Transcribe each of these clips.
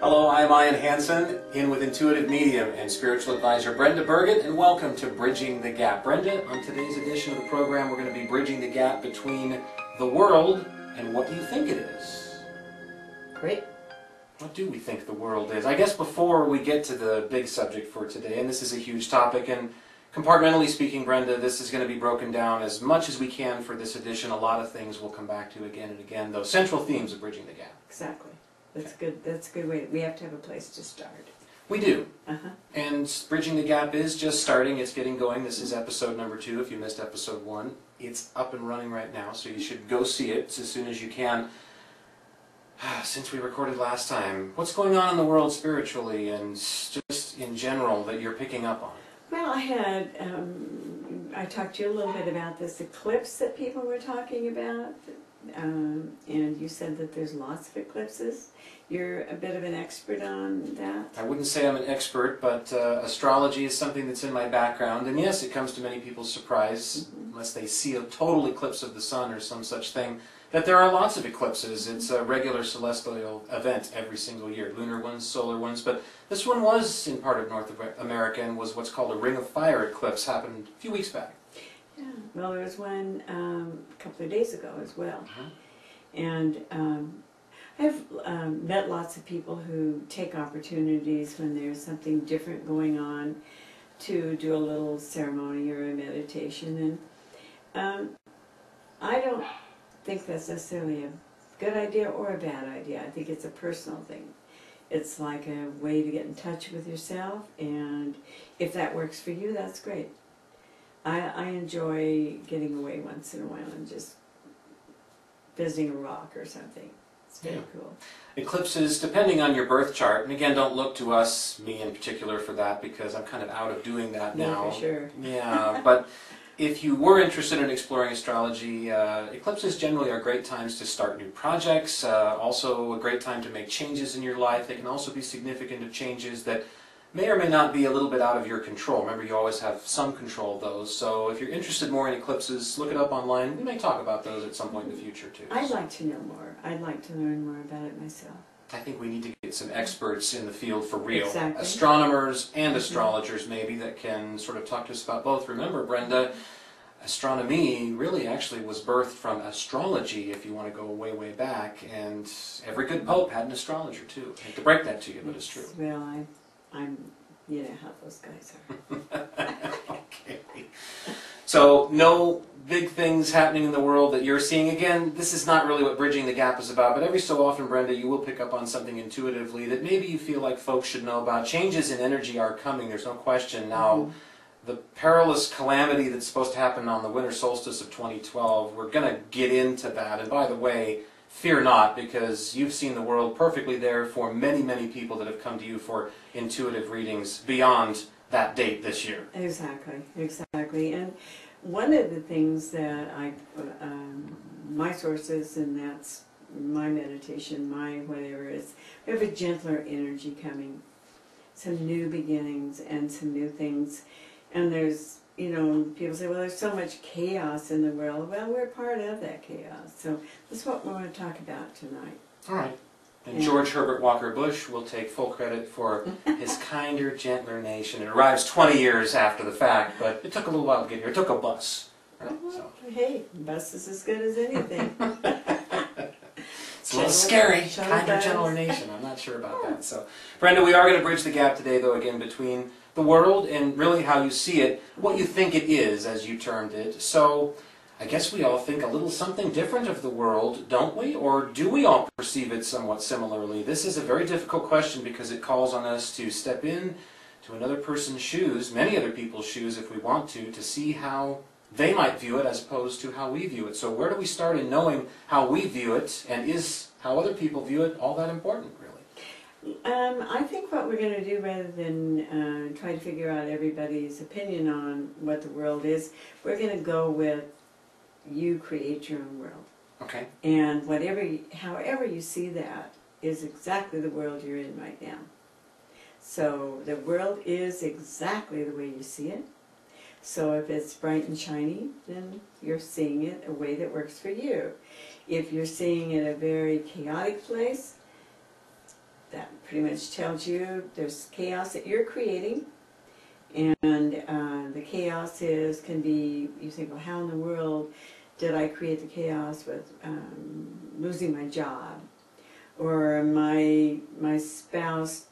Hello, I'm Ian Hansen, in with intuitive medium and spiritual advisor Brenda Burgett, and welcome to Bridging the Gap. Brenda, on today's edition of the program, we're going to be bridging the gap between the world and what you think it is. Great. What do we think the world is? I guess before we get to the big subject for today, and this is a huge topic, and compartmentally speaking, Brenda, this is going to be broken down as much as we can for this edition. A lot of things we'll come back to again and again, those central themes of Bridging the Gap. Exactly. That's good. That's a good way. We have to have a place to start. We do. And Bridging the Gap is just starting. It's getting going. This is episode number 2. If you missed episode 1, it's up and running right now, so you should go see it as soon as you can. Since we recorded last time, what's going on in the world spiritually and just in general that you're picking up on? Well, I talked to you a little bit about this eclipse that people were talking about, and you said that there's lots of eclipses. You're a bit of an expert on that. I wouldn't say I'm an expert, but astrology is something that's in my background, and yes, it comes to many people's surprise, unless they see a total eclipse of the sun or some such thing, that there are lots of eclipses. It's a regular celestial event every single year, lunar ones, solar ones, but this one was in part of North America and was what's called a Ring of Fire eclipse, happened a few weeks back. Yeah, well, there was one a couple of days ago as well. And I've met lots of people who take opportunities when there's something different going on to do a little ceremony or a meditation. And I don't think that's necessarily a good idea or a bad idea. I think it's a personal thing. It's like a way to get in touch with yourself, and if that works for you, that's great. I enjoy getting away once in a while and just visiting a rock or something. It's very cool. Eclipses, depending on your birth chart, and again, don't look to us, me in particular, for that, because I'm kind of out of doing that now. No, for sure. Yeah, but if you were interested in exploring astrology, eclipses generally are great times to start new projects, also a great time to make changes in your life. They can also be significant changes that may or may not be a little bit out of your control. Remember, you always have some control of those, so if you're interested more in eclipses, look it up online. We may talk about those at some point in the future, too. I'd like to know more. I'd like to learn more about it myself. I think we need to get some experts in the field for real. Exactly. Astronomers and astrologers, maybe, that can sort of talk to us about both. Remember, Brenda, astronomy really actually was birthed from astrology, if you want to go way, way back, and every good pope had an astrologer, too. I hate to break that to you, but it's true. Well, you know how those guys are. Okay. So, no big things happening in the world that you're seeing. Again, this is not really what Bridging the Gap is about, but every so often, Brenda, you will pick up on something intuitively that maybe you feel like folks should know about. Changes in energy are coming, there's no question. Now, the perilous calamity that's supposed to happen on the winter solstice of 2012, we're going to get into that. And by the way, fear not, because you've seen the world perfectly there for many, many people that have come to you for intuitive readings beyond that date this year. Exactly, exactly. And one of the things that my sources, and that's my meditation, my whatever, is we have a gentler energy coming, some new beginnings and some new things. And there's, you know, people say, well, there's so much chaos in the world. Well, we're part of that chaos. So that's what we want to talk about tonight. All right. And George Herbert Walker Bush will take full credit for his kinder, gentler nation. It arrives 20 years after the fact, but it took a little while to get here. It took a bus. Right? So. Hey, bus is as good as anything. It's a little scary. Kinder, gentler nation. I'm not sure about that. So, Brenda, we are going to bridge the gap today, though, again, between the world and really how you see it, what you think it is, as you termed it. So, I guess we all think a little something different of the world, don't we? Or do we all perceive it somewhat similarly? This is a very difficult question because it calls on us to step in to another person's shoes, many other people's shoes if we want to see how they might view it as opposed to how we view it. So where do we start in knowing how we view it, and is how other people view it all that important, really? I think what we're going to do, rather than try to figure out everybody's opinion on what the world is, we're going to go with you create your own world. Okay. And however you see that is exactly the world you're in right now. So the world is exactly the way you see it. So if it's bright and shiny, then you're seeing it a way that works for you. If you're seeing it a very chaotic place, that pretty much tells you there's chaos that you're creating. And the chaos can be, you think, well, how in the world did I create the chaos with losing my job? Or my spouse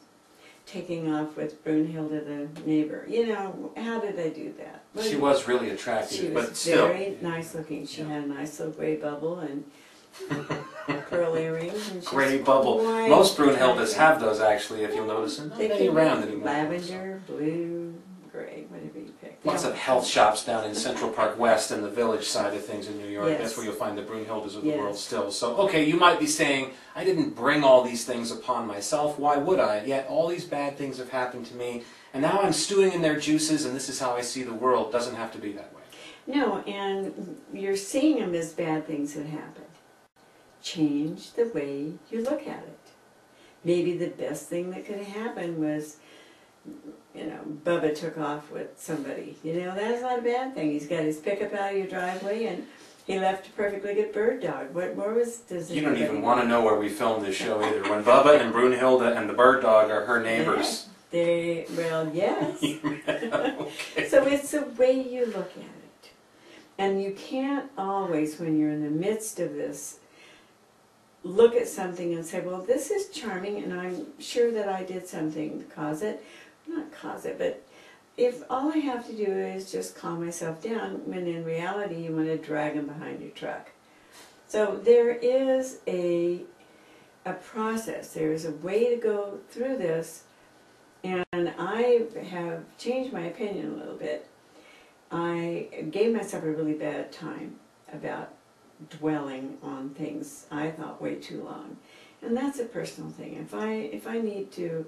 taking off with Brunhilde, the neighbor. You know, how did I do that? Well, she was really attractive, she but was still. very nice looking. She had a nice little gray bubble and pearl earrings. And Gray bubble. Most Brunhildes have those, actually, if you'll notice. They're not any around anymore. Lavender, blue, gray, whatever you pick. Lots of health shops down in Central Park West and the village side of things in New York. Yes. That's where you'll find the Brunhildes of the Yes. world still. So, okay, you might be saying, I didn't bring all these things upon myself. Why would I? Yet all these bad things have happened to me, and now I'm stewing in their juices, and this is how I see the world. Doesn't have to be that way. No, and you're seeing them as bad things that happened. Change the way you look at it. Maybe the best thing that could have happened was, you know, Bubba took off with somebody. You know, that's not a bad thing. He's got his pickup out of your driveway, and he left a perfectly good bird dog. What more does You don't even want to know where we filmed this show either. When Bubba and Brunhilde and the bird dog are her neighbors. Well, yes. Okay. So it's the way you look at it. And you can't always, when you're in the midst of this, look at something and say, well, this is charming, and I'm sure that I did something to cause it. Not cause it, but if all I have to do is just calm myself down, when in reality you want to drag them behind your truck. So there is a process. There is a way to go through this, and I have changed my opinion a little bit. I gave myself a really bad time about dwelling on things I thought way too long, and that's a personal thing. If I need to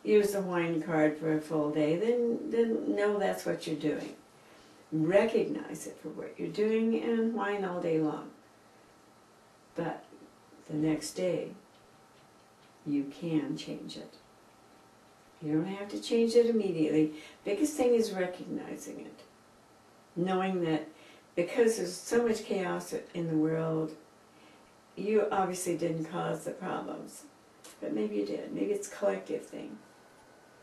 use the wine card for a full day, then know that's what you're doing. Recognize it for what you're doing and whine all day long. But the next day, you can change it. You don't have to change it immediately. Biggest thing is recognizing it. Knowing that because there's so much chaos in the world, you obviously didn't cause the problems. But maybe you did. Maybe it's a collective thing.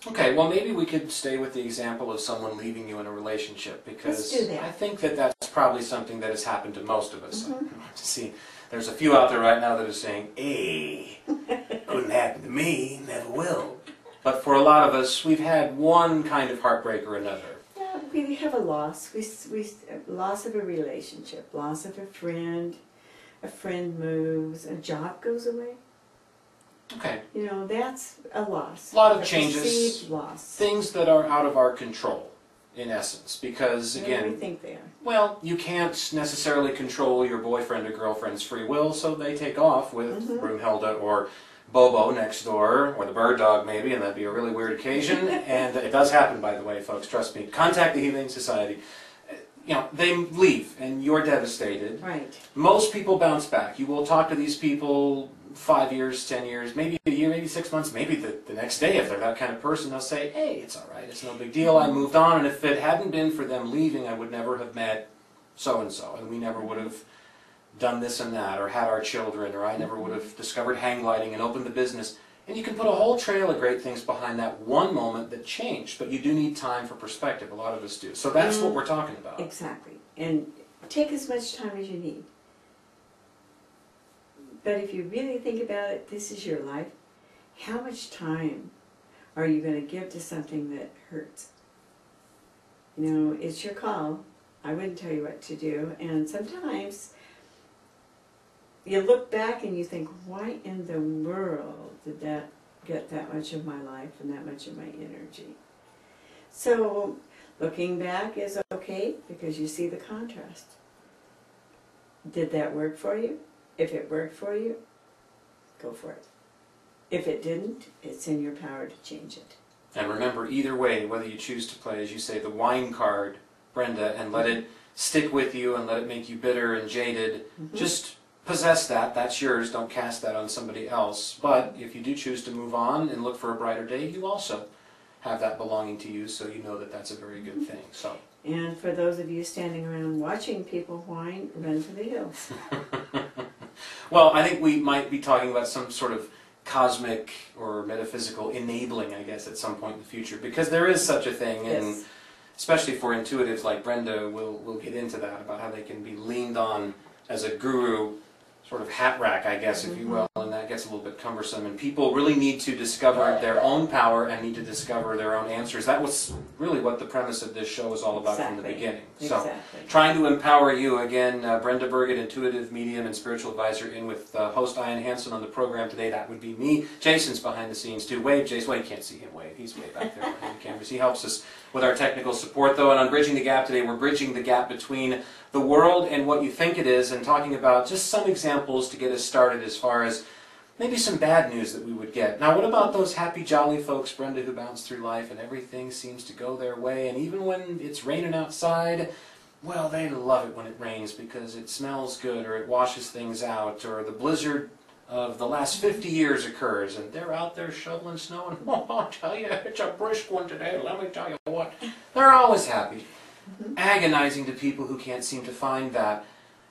Okay, well maybe we could stay with the example of someone leaving you in a relationship, because Let's do that. I think that that's probably something that has happened to most of us. Mm-hmm. See, there's a few out there right now that are saying, hey, couldn't happen to me, never will. But for a lot of us, we've had one kind of heartbreak or another. Yeah, we have a loss. Loss of a relationship, loss of a friend moves, a job goes away. Okay. You know, that's a loss. A lot of a changes, perceived loss. things that are out of our control, in essence, because again, we think they are. well, you can't necessarily control your boyfriend or girlfriend's free will, so they take off with Brunhilde or Bobo next door, or the bird dog maybe, and that'd be a really weird occasion. And it does happen, by the way, folks, trust me. Contact the Humane Society. You know, they leave, and you're devastated. Right. Most people bounce back. You will talk to these people 5 years, 10 years, maybe a year, maybe 6 months, maybe the next day, if they're that kind of person, they'll say, hey, it's all right, it's no big deal, I moved on, and if it hadn't been for them leaving, I would never have met so-and-so, and we never would have done this and that, or had our children, or I never would have discovered hang gliding and opened the business. And you can put a whole trail of great things behind that one moment that changed, but you do need time for perspective. A lot of us do. So that's what we're talking about. Exactly. And take as much time as you need. But if you really think about it, this is your life. How much time are you going to give to something that hurts? You know, it's your call. I wouldn't tell you what to do. And sometimes you look back and you think, why in the world did that get that much of my life and that much of my energy? So looking back is okay because you see the contrast. Did that work for you? If it worked for you, go for it. If it didn't, it's in your power to change it. And remember, either way, whether you choose to play, as you say, the wine card, Brenda, and let it stick with you and let it make you bitter and jaded, just possess that. That's yours. Don't cast that on somebody else. But if you do choose to move on and look for a brighter day, you also have that belonging to you, so you know that that's a very good thing. So. And for those of you standing around watching people whine, run for the hills. Well, I think we might be talking about some sort of cosmic or metaphysical enabling, I guess, at some point in the future, because there is such a thing, and Yes. especially for intuitives like Brenda, we'll get into that, about how they can be leaned on as a guru, sort of hat rack, I guess, if you will, and that gets a little bit cumbersome. And people really need to discover their own power and need to discover their own answers. That was really what the premise of this show was all about from the beginning. So, Exactly. trying to empower you, again, Brenda Burgett, intuitive medium and spiritual advisor, in with host Ian Hansen on the program today. That would be me. Jason's behind the scenes too. Wave, Jason. Well, you can't see him wave. He's way back there behind the cameras. He helps us with our technical support, though. And on Bridging the Gap today, we're bridging the gap between the world and what you think it is, and talking about just some examples to get us started as far as maybe some bad news that we would get. Now, what about those happy, jolly folks, Brenda, who bounce through life and everything seems to go their way, and even when it's raining outside, well, they love it when it rains because it smells good, or it washes things out, or the blizzard of the last 50 years occurs, and they're out there shoveling snow, and oh, I'll tell you, it's a brisk one today, let me tell you what. They're always happy. Agonizing to people who can't seem to find that.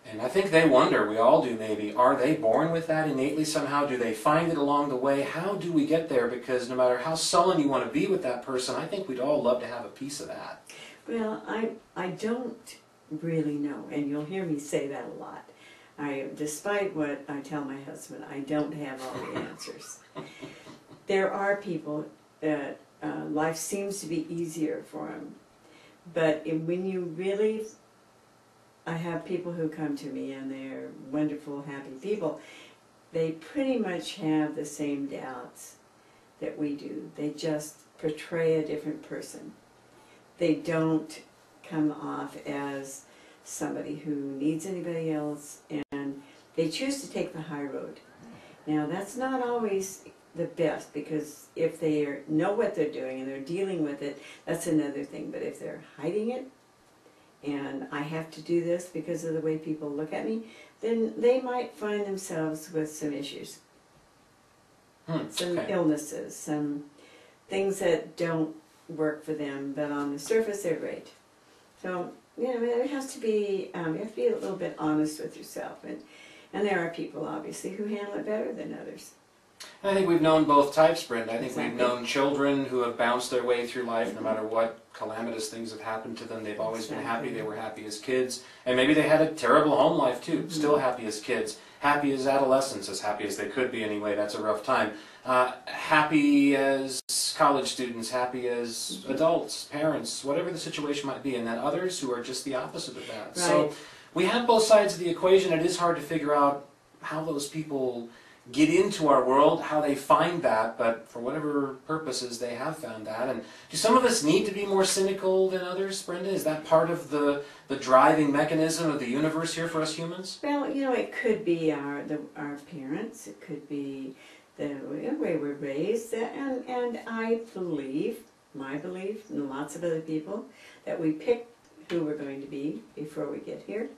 And I think they wonder, we all do maybe, are they born with that innately somehow? Do they find it along the way? How do we get there? Because no matter how sullen you want to be with that person, I think we'd all love to have a piece of that. Well, I don't really know, and you'll hear me say that a lot. Despite what I tell my husband, I don't have all the answers. There are people that life seems to be easier for them. But when you really, I have people who come to me and they're wonderful, happy people. They pretty much have the same doubts that we do. They just portray a different person. They don't come off as somebody who needs anybody else, and they choose to take the high road. Now, that's not always the best, because if they know what they're doing and they're dealing with it, that's another thing. But if they're hiding it, and I have to do this because of the way people look at me, then they might find themselves with some issues. Some illnesses, some things that don't work for them, but on the surface they're great. So, you know, it has to be, you have to be a little bit honest with yourself. And there are people, obviously, who handle it better than others. I think we've known both types, Brenda. I think Exactly. we've known children who have bounced their way through life no matter what calamitous things have happened to them. They've always been happy. They were happy as kids. And maybe they had a terrible home life too, still happy as kids. Happy as adolescents, as happy as they could be anyway. That's a rough time. Happy as college students, happy as adults, parents, whatever the situation might be. And then others who are just the opposite of that. Right. So we have both sides of the equation. It is hard to figure out how those people get into our world, how they find that, but for whatever purposes they have found that. And do some of us need to be more cynical than others, Brenda? Is that part of the driving mechanism of the universe here for us humans? Well, you know, it could be our parents, it could be the way we're raised, and I believe, my belief, and lots of other people, that we pick who we're going to be before we get here.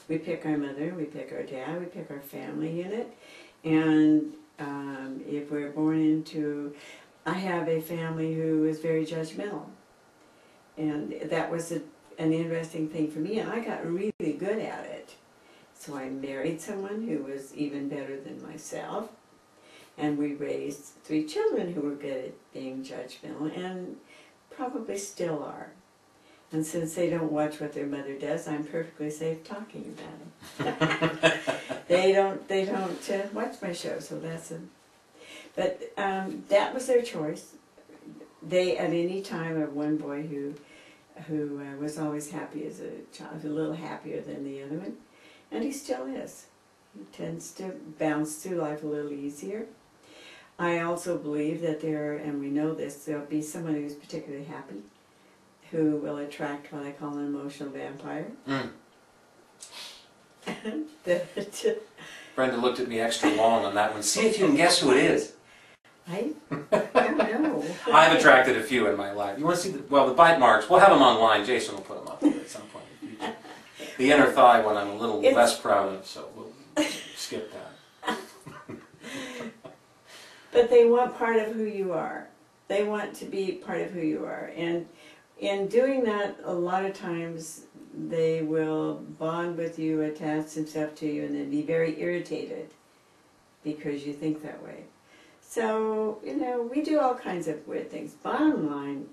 We pick our mother, we pick our dad, we pick our family unit. And if we're born into, I have a family who is very judgmental, and that was an interesting thing for me, and I got really good at it. So I married someone who was even better than myself, and we raised 3 children who were good at being judgmental, and probably still are. And since they don't watch what their mother does, I'm perfectly safe talking about them. They don't watch my show, so that's a. But that was their choice. They, at any time, have one boy who was always happy as a child, a little happier than the other one, and he still is. He tends to bounce through life a little easier. I also believe that and we know this, there'll be someone who's particularly happy, who will attract what I call an emotional vampire. Brenda looked at me extra long on that one. See if you can guess who it is. I don't know. I've attracted a few in my life. You want to see the bite marks? We'll have them online. Jason will put them up at some point in the future. The inner thigh one I'm a little less proud of, so we'll skip that. But they want part of who you are. They want to be part of who you are. And in doing that, a lot of times they will bond with you, attach themselves to you, and then be very irritated because you think that way. So, you know, we do all kinds of weird things. Bottom line,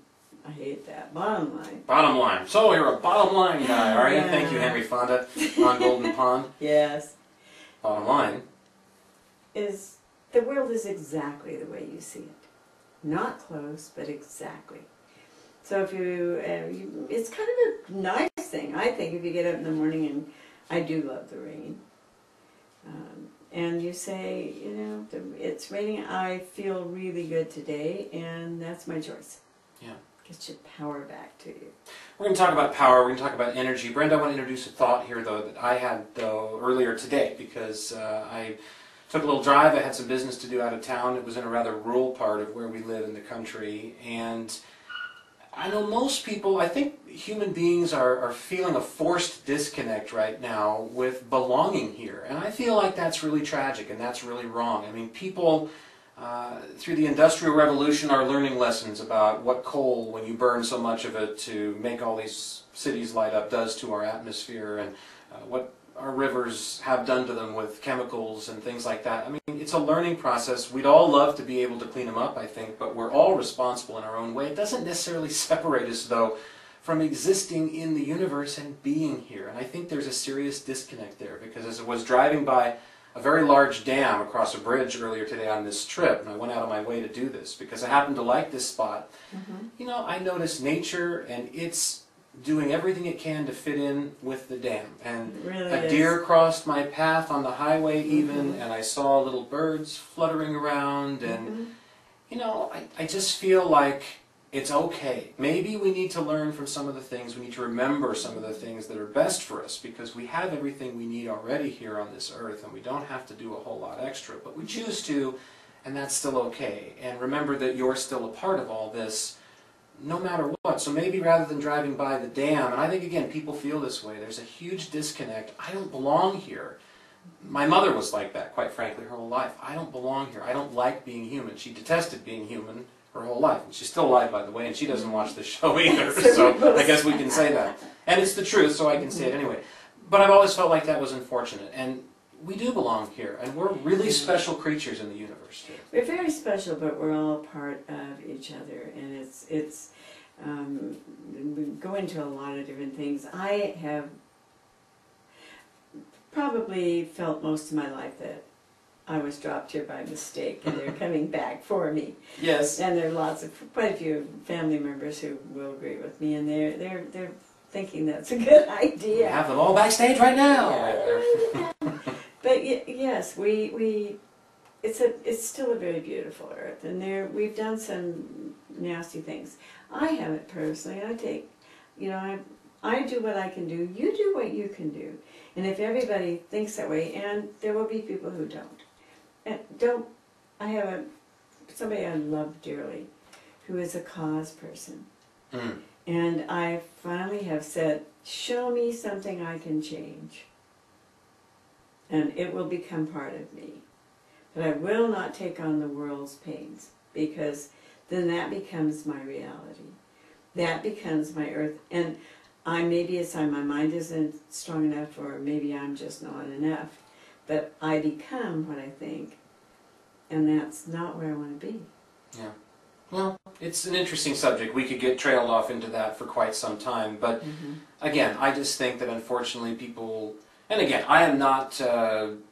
I hate that. Bottom line. Bottom line. So you're a bottom line guy, are you? Yeah. Thank you, Henry Fonda on Golden Pond. Yes. Bottom line. Is the world is exactly the way you see it. Not close, but exactly. So if it's kind of a nice thing, I think, if you get up in the morning, and I do love the rain, and you say, you know, it's raining, I feel really good today, and that's my choice. Yeah. Gets your power back to you. We're going to talk about power, we're going to talk about energy. Brenda, I want to introduce a thought here, though, that I had earlier today, because I took a little drive. I had some business to do out of town. It was in a rather rural part of where we live in the country, and I know most people, I think human beings are feeling a forced disconnect right now with belonging here. And I feel like that's really tragic and that's really wrong. I mean, people through the Industrial Revolution are learning lessons about what coal, when you burn so much of it to make all these cities light up, does to our atmosphere, and what our rivers have done to them with chemicals and things like that. I mean, it's a learning process. We'd all love to be able to clean them up, I think, but we're all responsible in our own way. It doesn't necessarily separate us, though, from existing in the universe and being here. And I think there's a serious disconnect there, because as I was driving by a very large dam across a bridge earlier today on this trip, and I went out of my way to do this because I happen to like this spot, you know, I noticed nature, and it's doing everything it can to fit in with the dam. And Really a deer crossed my path on the highway even, and I saw little birds fluttering around, and you know, I just feel like it's okay. Maybe we need to learn from some of the things, we need to remember some of the things that are best for us, because we have everything we need already here on this earth, and we don't have to do a whole lot extra, but we choose to, and that's still okay. And remember that you're still a part of all this, no matter what. So maybe rather than driving by the dam, and I think again people feel this way, there's a huge disconnect. I don't belong here. My mother was like that, quite frankly, her whole life. I don't belong here. I don't like being human. She detested being human her whole life. And she's still alive, by the way, and she doesn't watch the show either, so I guess we can say that. And it's the truth, so I can say it anyway. But I've always felt like that was unfortunate. And we do belong here, and we're really special creatures in the universe too. We're very special, but we're all part of each other, and we go into a lot of different things. I have probably felt most of my life that I was dropped here by mistake, and they're coming back for me. Yes. And there are quite a few family members who will agree with me, and they're thinking that's a good idea. We have them all backstage right now. Yeah. But yes, it's still a very beautiful earth, and we've done some nasty things. I haven't personally. I do what I can do. You do what you can do, and if everybody thinks that way, and there will be people who don't. I have somebody I love dearly, who is a cause person, and I finally have said, show me something I can change, and it will become part of me. But I will not take on the world's pains, because then that becomes my reality. That becomes my earth. And maybe it's my mind isn't strong enough, or maybe I'm just not enough. But I become what I think, and that's not where I want to be. Yeah. Well, it's an interesting subject. We could get trailed off into that for quite some time. But again, I just think that unfortunately people... And again, I am not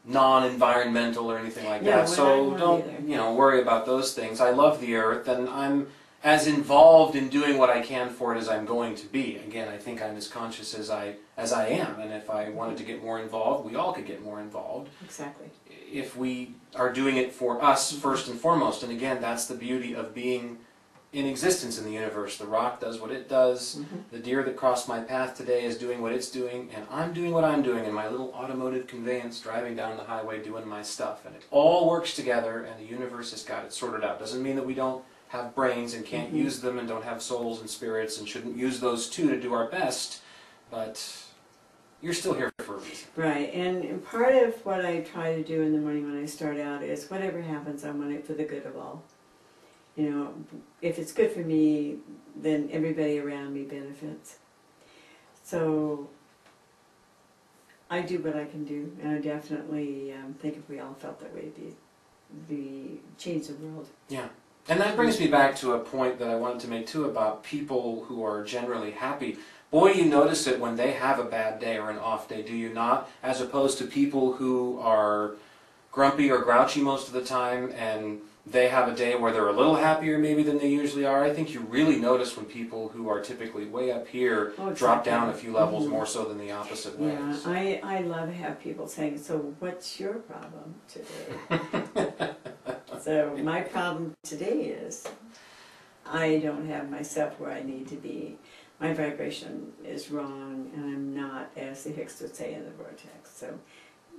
non-environmental or anything like that, so don't worry about those things. I love the earth, and I'm as involved in doing what I can for it as I'm going to be. Again, I think I'm as conscious as I am, and if I wanted to get more involved, we all could get more involved. Exactly. If we are doing it for us first and foremost, and again, that's the beauty of being in existence in the universe. The rock does what it does, the deer that crossed my path today is doing what it's doing, and I'm doing what I'm doing in my little automotive conveyance, driving down the highway doing my stuff. And it all works together, and the universe has got it sorted out. Doesn't mean that we don't have brains and can't use them, and don't have souls and spirits, and shouldn't use those too to do our best, but you're still here for a reason. Right, and part of what I try to do in the morning when I start out is whatever happens, I want it for the good of all. You know, if it's good for me, then everybody around me benefits. So I do what I can do, and I definitely think if we all felt that way, it'd be change the world. Yeah. And that brings me back to a point that I wanted to make too about people who are generally happy. Boy, you notice it when they have a bad day or an off day, do you not? As opposed to people who are grumpy or grouchy most of the time and they have a day where they're a little happier maybe than they usually are. I think you really notice when people who are typically way up here drop down a few levels more so than the opposite way. Yeah, So. I love to have people saying, so what's your problem today? So my problem today is I don't have myself where I need to be. My vibration is wrong and I'm not, as the Hicks would say, in the vortex. So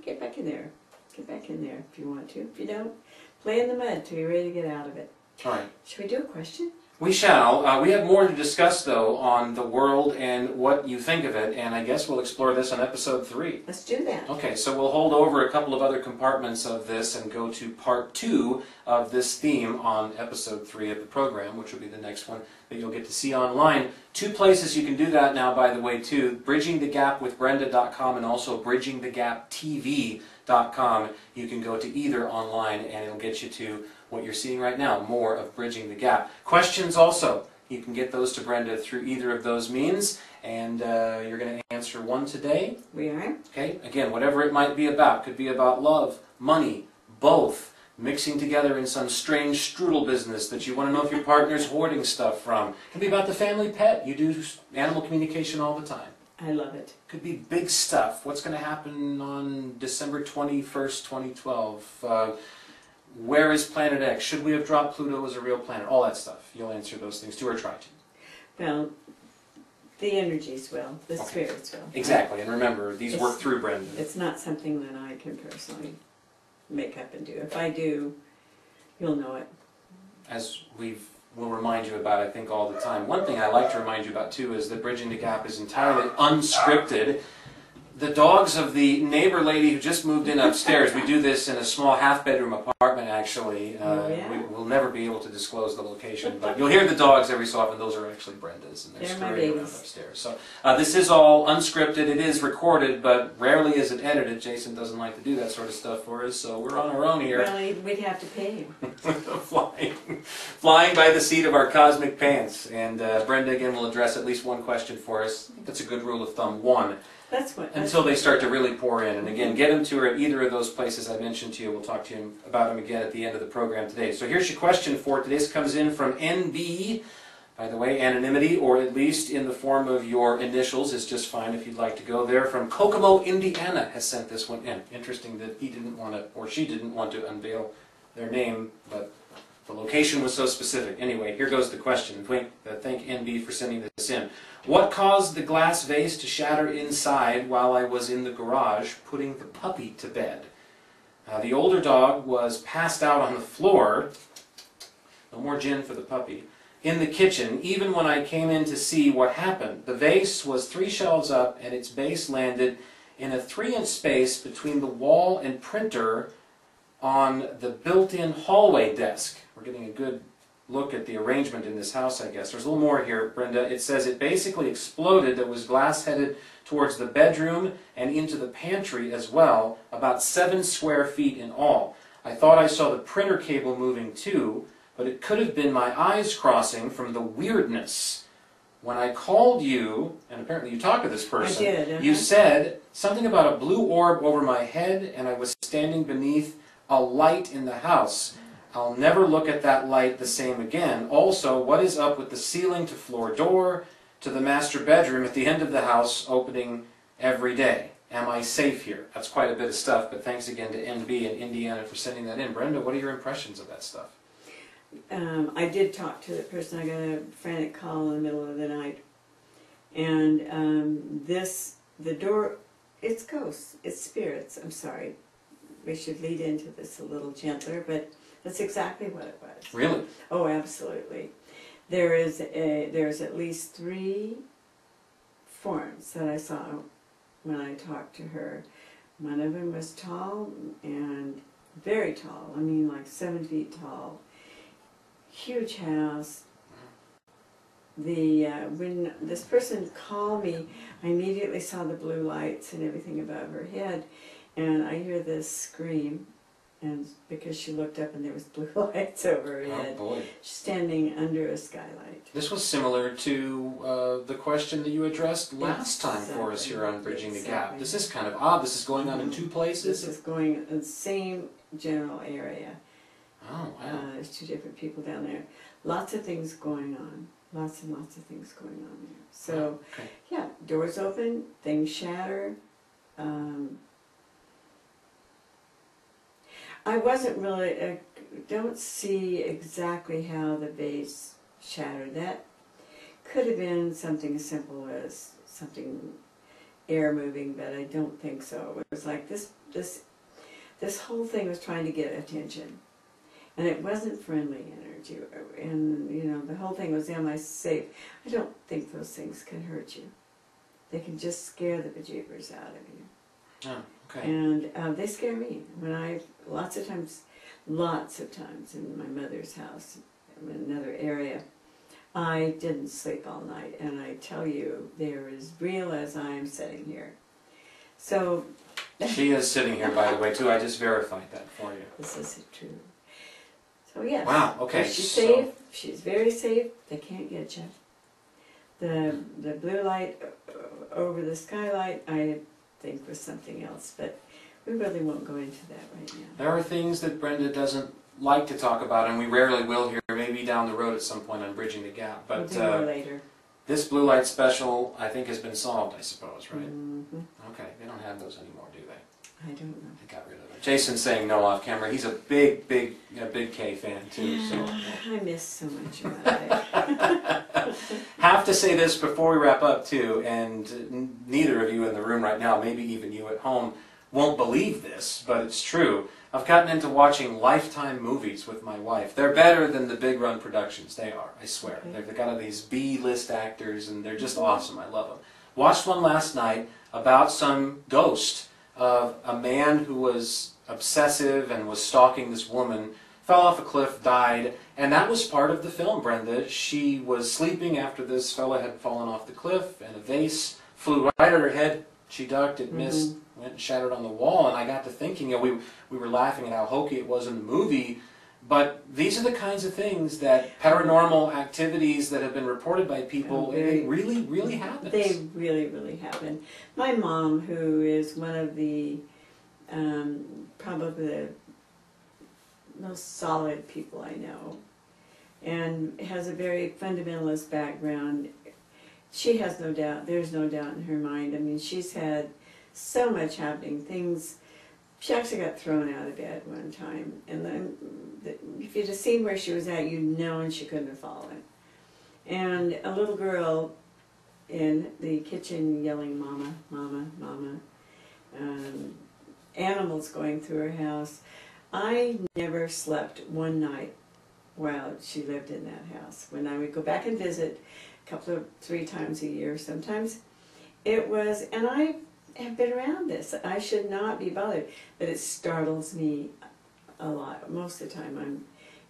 get back in there. Get back in there if you want to. If you don't, play in the mud till you're ready to get out of it. All right. Should we do a question? We shall. We have more to discuss, though, on the world and what you think of it, and I guess we'll explore this on episode 3. Let's do that. Okay, so we'll hold over a couple of other compartments of this and go to part 2 of this theme on episode 3 of the program, which will be the next one that you'll get to see online. 2 places you can do that now, by the way, too. BridgingTheGapWithBrenda.com and also BridgingTheGapTV.com. You can go to either online and it'll get you to what you're seeing right now, more of Bridging the Gap. Questions also, you can get those to Brenda through either of those means, and you're going to answer one today. We are. Okay, again, whatever it might be about. Could be about love, money, both, mixing together in some strange strudel business that you want to know if your partner's hoarding stuff from. Could be about the family pet. You do animal communication all the time. I love it. Could be big stuff. What's going to happen on December 21st, 2012? Where is Planet X? Should we have dropped Pluto as a real planet? All that stuff. You'll answer those things too, or try to. Well, the energies will, the spirits will. Exactly, and remember, these work through Brenda. It's not something that I can personally make up and do. If I do, you'll know it. As we'll remind you about, I think, all the time. One thing I like to remind you about too is that Bridging the Gap is entirely unscripted. The dogs of the neighbor lady who just moved in upstairs, we do this in a small half-bedroom apartment, actually. We'll never be able to disclose the location, but you'll hear the dogs every so often. Those are actually Brenda's, and they're scurrying around upstairs. So this is all unscripted. It is recorded, but rarely is it edited. Jason doesn't like to do that sort of stuff for us, so we're on our own here. Well, we'd have to pay him. Flying by the seat of our cosmic pants. And Brenda, again, will address at least one question for us. I think that's a good rule of thumb. One. Until they start to really pour in. And again, get them to her at either of those places I mentioned to you. We'll talk to you about them again at the end of the program today. So here's your question for today. This comes in from NB. By the way, anonymity, or at least in the form of your initials, is just fine if you'd like to go there. From Kokomo, Indiana, has sent this one in. Interesting that he didn't want to, or she didn't want to unveil their name, but the location was so specific. Anyway, here goes the question. Thank NB for sending this in. What caused the glass vase to shatter inside while I was in the garage putting the puppy to bed? The older dog was passed out on the floor. No more gin for the puppy. In the kitchen, even when I came in to see what happened. The vase was 3 shelves up and its base landed in a 3-inch space between the wall and printer on the built-in hallway desk. We're getting a good look at the arrangement in this house, I guess. There's a little more here, Brenda. It says it basically exploded. There was glass headed towards the bedroom and into the pantry as well, about 7 square feet in all. I thought I saw the printer cable moving too, but it could have been my eyes crossing from the weirdness. When I called you, and apparently you talked to this person, I did, you said something about a blue orb over my head and I was standing beneath a light in the house. I'll never look at that light the same again. Also, what is up with the ceiling to floor door to the master bedroom at the end of the house opening every day? Am I safe here? That's quite a bit of stuff, but thanks again to NB in Indiana for sending that in. Brenda, what are your impressions of that stuff? I did talk to the person. I got a frantic call in the middle of the night. And the door, it's ghosts, it's spirits. I'm sorry. We should lead into this a little gentler, but that's exactly what it was. Really? Oh, absolutely. There's at least 3 forms that I saw when I talked to her. One of them was tall and very tall. I mean, like 7 feet tall. Huge house. When this person called me, I immediately saw the blue lights and everything above her head, and I hear this scream, and because she looked up and there was blue lights over her head. Oh boy. She's standing under a skylight. This was similar to the question that you addressed last time for us here on Bridging the Gap. This is kind of odd. This is going on in two places? This is going in the same general area. Oh, wow. There's two different people down there. Lots of things going on. Lots and lots of things going on there. So, okay. yeah, doors open, things shatter. I wasn't really, I don't see exactly how the vase shattered. That could have been something as simple as something air moving, but I don't think so. It was like this whole thing was trying to get attention. And it wasn't friendly energy. And, you know, the whole thing was, am I safe? I don't think those things can hurt you. They can just scare the bejeebers out of you. Oh, okay. And they scare me. When lots of times in my mother's house, in another area, I didn't sleep all night. And I tell you, they're as real as I am sitting here. So... She is sitting here, by the way, too. I just verified that for you. This is true. So yes. Wow, okay. She's safe. She's very safe. They can't get you. The blue light over the skylight, I think was something else, but we really won't go into that right now. There are things that Brenda doesn't like to talk about, and we rarely will here, maybe down the road at some point on Bridging the Gap. But we'll do more later. This blue light special, I think, has been solved, I suppose, right? Mm-hmm. Okay, they don't have those anymore, do they? I don't know. They got rid of them. Jason's saying no off camera. He's a big K fan too. So I miss so much about it. Have to say this before we wrap up too, and neither of you in the room right now, maybe even you at home, won't believe this, but it's true. I've gotten into watching Lifetime movies with my wife. They're better than the big run productions. They are, I swear. Okay. They've got these B-list actors, and they're just awesome. I love them. Watched one last night about some ghost of a man who was obsessive and was stalking this woman, fell off a cliff, died, and that was part of the film, Brenda. She was sleeping after this fella had fallen off the cliff, and a vase flew right at her head. She ducked, it missed, went and shattered on the wall, and I got to thinking, you know, we were laughing at how hokey it was in the movie, but these are the kinds of things that paranormal activities that have been reported by people, it really happens. They really happen. My mom, who is one of the probably the most solid people I know, and has a very fundamentalist background, she has no doubt, there's no doubt in her mind. I mean, she's had so much happening, things. She actually got thrown out of bed one time, and then if you'd have seen where she was at, you'd known she couldn't have fallen. And a little girl in the kitchen yelling, "Mama, Mama, Mama," animals going through her house. I never slept one night while she lived in that house. When I would go back and visit, 3 times a year sometimes, it was, and I have been around this. I should not be bothered, but it startles me a lot. Most of the time,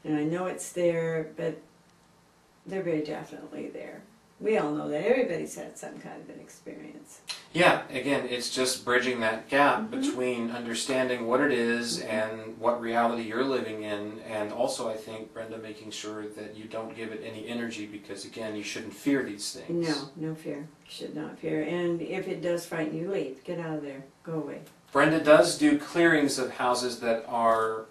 and I know it's there, but they're very definitely there. We all know that. Everybody's had some kind of an experience. Yeah, again, it's just bridging that gap between understanding what it is and what reality you're living in, and also, I think, Brenda, making sure that you don't give it any energy, because, again, you shouldn't fear these things. No fear. You should not fear. And if it does frighten you, leave. Get out of there. Go away. Brenda does do clearings of houses that are,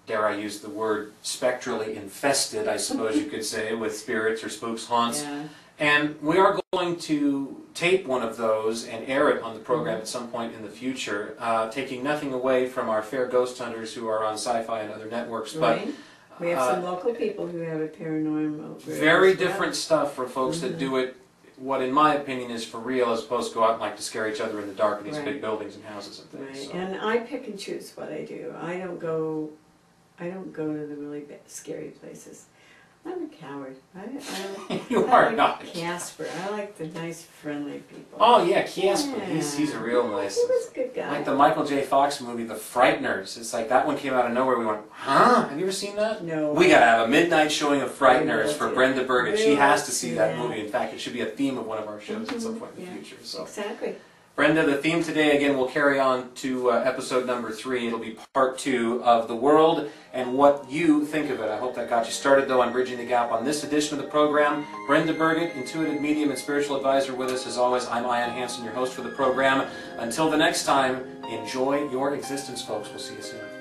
dare I use the word, spectrally infested, I suppose you could say, with spirits or spooks, haunts. Yeah. And we are going to tape one of those and air it on the program at some point in the future, taking nothing away from our fair ghost hunters who are on Sci-Fi and other networks. Right. But we have some local people who have a paranormal. Very different stuff for folks that do it, what in my opinion is for real, as opposed to go out and like to scare each other in the dark in these big buildings and houses and things. Right. So. And I pick and choose what I do. I don't go to the really scary places. I'm a coward. You are like not. Casper. I like the nice, friendly people. Oh yeah, Casper. Yeah. He's a real nice. He was a good guy. Like the Michael J. Fox movie, The Frighteners. It's like that one came out of nowhere. We went, huh? Have you ever seen that? No. We gotta have a midnight showing of Frighteners for Brenda Burgett. She has to see that Yeah. movie. In fact, it should be a theme of one of our shows at some point in the Yeah. future. So. Exactly. Brenda, the theme today again will carry on to episode number 3. It'll be part 2 of the world and what you think of it. I hope that got you started though on Bridging the Gap on this edition of the program. Brenda Burgett, intuitive medium and spiritual advisor with us as always. I'm Ian Hansen, your host for the program. Until the next time, enjoy your existence, folks. We'll see you soon.